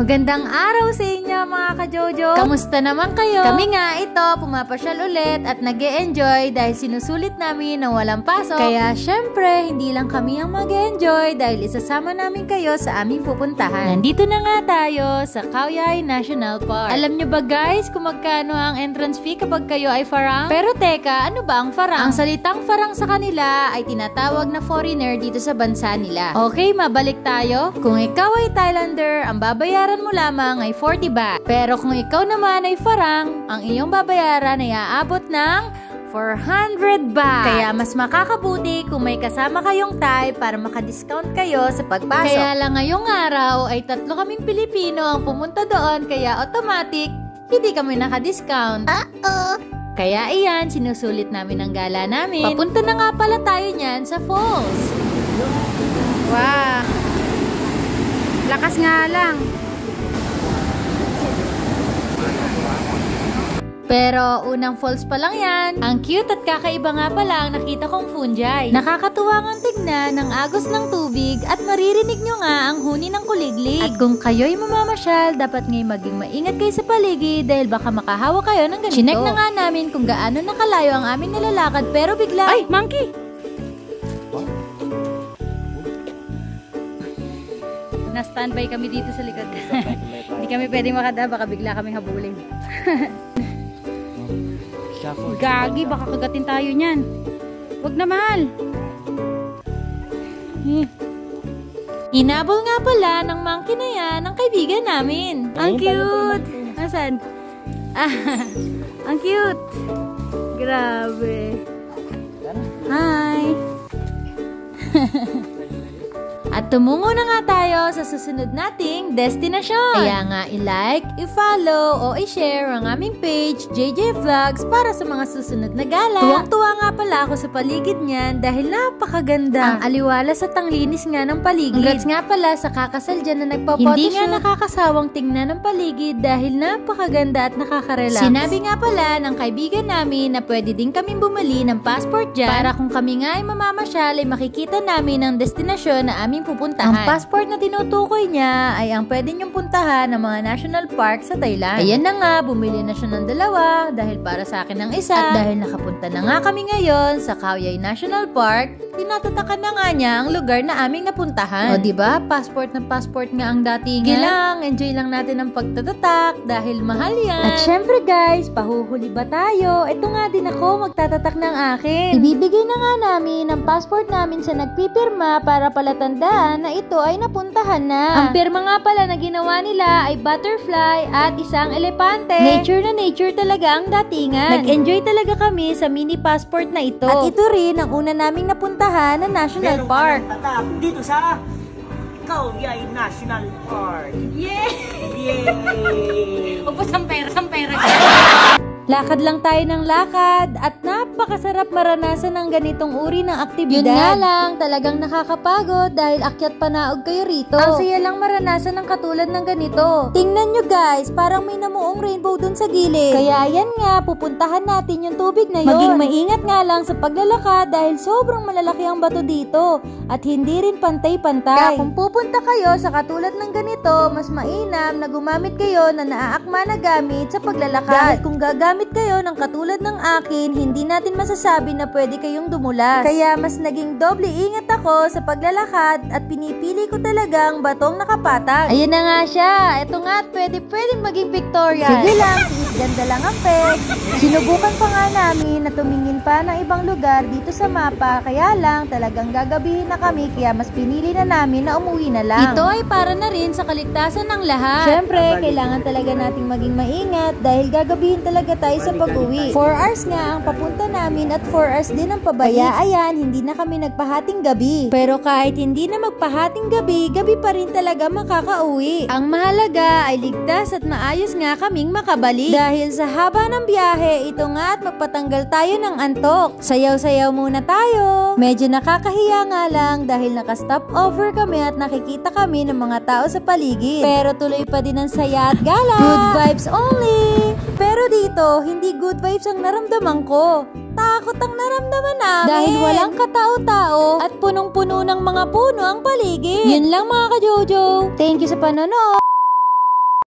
Magandang araw sa inyo mga ka-Jojo! Kamusta naman kayo? Kami nga ito, pumapasyal ulit at nag-e-enjoy dahil sinusulit namin na walang pasok. Kaya syempre, hindi lang kami ang mag-e-enjoy dahil isasama namin kayo sa aming pupuntahan. Nandito na nga tayo sa Khao Yai National Park. Alam nyo ba guys kung magkano ang entrance fee kapag kayo ay farang? Pero teka, ano ba ang farang? Ang salitang farang sa kanila ay tinatawag na foreigner dito sa bansa nila. Okay, mabalik tayo. Kung ikaw ay Thailander, ang babayaran mo lamang ay 40 baht. Pero kung ikaw naman ay farang, ang iyong babayaran ay aabot ng 400 baht. Kaya mas makakabuti kung may kasama kayong Thai para makadiscount kayo sa pagpasok. Kaya lang ngayong araw ay 3 kaming Pilipino ang pumunta doon, kaya automatic hindi kami nakadiscount. Kaya iyan, sinusulit namin ang gala namin. Papunta na nga pala tayo niyan sa falls. Wow! Lakas nga lang. Pero unang falls pa lang yan. Ang cute at kakaiba nga pala ang nakita kong fungi. Nakakatuwa ngang tignan ng agos ng tubig at maririnig nyo nga ang huni ng kuliglig. At kung kayo'y mamamasyal, dapat ngay maging maingat kayo sa paligid dahil baka makahawa kayo ng ganito. Chinek na nga namin kung gaano nakalayo ang aming nilalakad pero bigla... Ay! Monkey! Na-standby kami dito sa likod. Hindi kami pwedeng makadaan, baka bigla kami habulin. Gagi, baka kagatin tayo niyan. Wag na, mahal. Hinabol nga pala ng monkey na yan ang kaibigan namin. Ang cute. Asan? Ang cute. Grabe. Hi. At tumungo na nga tayo sa susunod nating destinasyon. Kaya nga i-like, i-follow, o i-share ang aming page, JJ Vlogs, para sa mga susunod na gala. Tuwang-tuwa nga pala ako sa paligid niyan dahil napakaganda. Ang aliwalas at ang linis nga ng paligid. Congrats nga pala sa kakasal dyan na nagpa-photoshoot. Hindi nga nakakasawang tingnan ng paligid dahil napakaganda at nakaka-relax. Sinabi nga pala ng kaibigan namin na pwede din kaming bumili ng passport dyan para kung kami nga ay mamamasyal ay makikita namin ang destinasyon na aming pupuntahan. Ang passport na tinutukoy niya ay ang pwede niyong puntahan ng mga national park sa Thailand. Ayan na nga, bumili na siya ng 2 dahil para sa akin ng isa. At dahil nakapunta na nga kami ngayon sa Khao Yai National Park, tinatatakan na nga niya ang lugar na aming napuntahan. O diba, passport na passport nga ang datingan. Gilang, enjoy lang natin ang pagtatatak dahil mahal yan. At syempre guys, pahuhuli ba tayo? Ito nga din ako magtatatak ng akin. Ibibigay na nga namin ang passport namin sa nagpipirma para palatanda na ito ay napuntahan na. Ang pirma nga pala na ginawa nila ay butterfly at isang elepante. Nature na nature talaga ang datingan. Nag-enjoy talaga kami sa mini passport na ito. At ito rin ang una naming napuntahan na National Park. Dito sa Khao Yai National Park. Yay! Yay! Opo, sampera. Lakad lang tayo ng lakad at napakasarap maranasan ng ganitong uri ng aktibidad. Yun nga lang, talagang nakakapagod dahil akyat panaog kayo rito. Ang saya lang maranasan ng katulad ng ganito. Tingnan nyo guys, parang may namuong rainbow dun sa gilid. Kaya yan nga, pupuntahan natin yung tubig na yun. Maging maingat nga lang sa paglalakad dahil sobrang malalaki ang bato dito at hindi rin pantay-pantay. Kaya kung pupunta kayo sa katulad ng ganito, mas mainam na gumamit kayo na naaakma na gamit sa paglalakad. Dahil kung gagamit kayo ng katulad ng akin, hindi natin masasabi na pwede kayong dumulas. Kaya mas naging doble ingat ako sa paglalakad at pinipili ko talagang batong nakapatag. Ayun na nga siya. Ito nga at pwedeng maging pictorial. Sige lang, please, ganda lang ang peg. Sinubukan pa nga namin na tumingin pa ng ibang lugar dito sa mapa, kaya lang talagang gagabihin na kami, kaya mas pinili na namin na umuwi na lang. Ito ay para na rin sa kaligtasan ng lahat. Siyempre, kailangan talaga nating maging maingat dahil gagabihin talaga tayo sa pag-uwi. 4 hours nga ang papunta namin at 4 hours din ang pabalik. Kaya ayan, hindi na kami nagpahating gabi. Pero kahit hindi na magpahating gabi, gabi pa rin talaga makakauwi. Ang mahalaga ay ligtas at maayos nga kaming makabalik. Dahil sa haba ng biyahe, ito nga at magpatanggal tayo ng antok. Sayaw-sayaw muna tayo. Medyo nakakahiya nga lang dahil naka-stop over kami at nakikita kami ng mga tao sa paligid. Pero tuloy pa din ang saya at gala. Good vibes only. Pero dito, hindi good vibes ang naramdaman ko. Takot ang naramdaman namin. Dahil walang katao-tao at punong-puno ng mga puno ang paligid. Yun lang mga ka-Jojo. Thank you sa panonood.